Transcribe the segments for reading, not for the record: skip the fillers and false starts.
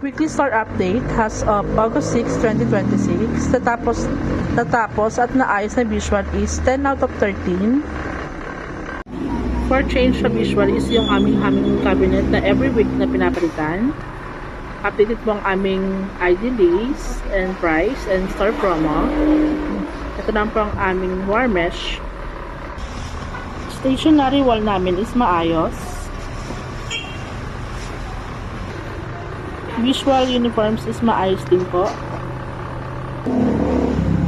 Weekly store update has of August 6, 2026. Natapos at naayos na visual is 10 out of 13. For change sa visual is yung aming cabinet na every week na pinapalitan. Updated po ang aming ID list and price and store promo. Ito na po ang aming wire mesh. Stationary wall namin is maayos. Visual uniforms is maayos din po.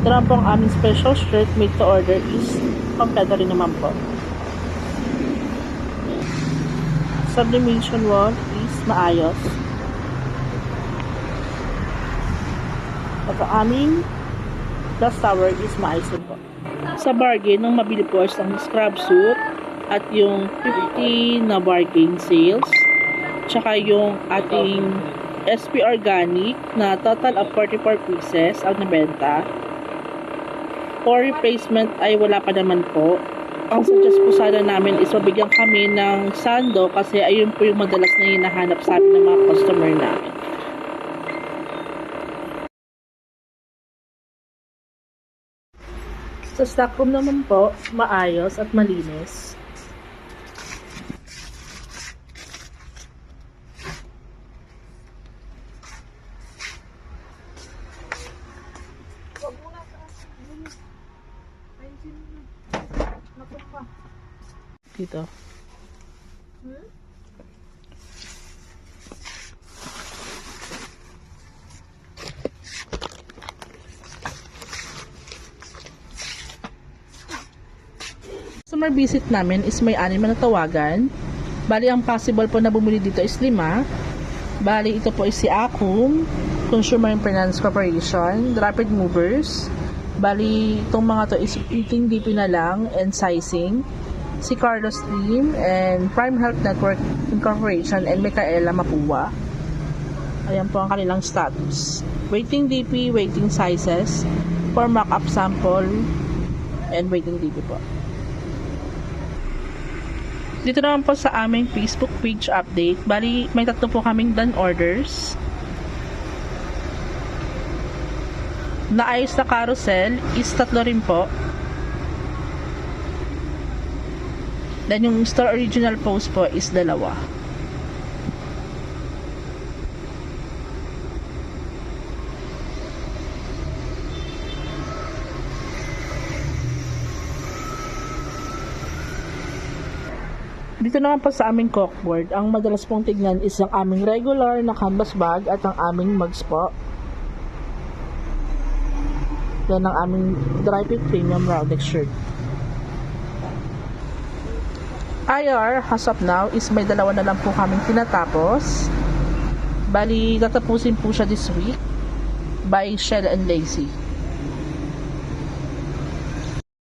Ito na po ang aming special shirt made to order is kompleto rin naman po. Sublimation wall is maayos. At ang aming glass tower is maayos din po. Sa bargain, ang mabili po is ang scrub suit at yung 50 na bargain sales. Tsaka yung ating SP Organic na total of 44 pieces ang nabenta. For replacement ay wala pa naman po. Ang suggest po sana namin is mabigyan kami ng sando kasi ayun po yung madalas na hinahanap sa amin ng mga customer namin. Sa stockroom naman po, maayos at malinis. Dito. Customer visit namin is may 6 na tawagan. Bali, ang possible po na bumili dito is 5. Bali, ito po is si Acum, Consumer and Finance Corporation, Rapid Movers. Bali, itong mga to is eating DP na lang and sizing. Si Carlos Team and Prime Health Network Incorporation and Micaela Mapua. Ayan po ang kanilang status. Waiting DP, waiting sizes for mock-up sample and waiting DP po. Dito naman po sa aming Facebook page update. Bali, may 3 po kaming done orders. Naayos na carousel is 3 rin po. Then yung store original post po is 2. Dito naman po sa aming corkboard, ang madalas pong tignan is ang aming regular na canvas bag at ang aming mugs po. Then ang aming dry fit premium round neck shirt. IR, as of now, is may 2 na lang po kaming tinatapos. Bali, tatapusin po siya this week by Shell and Lazy.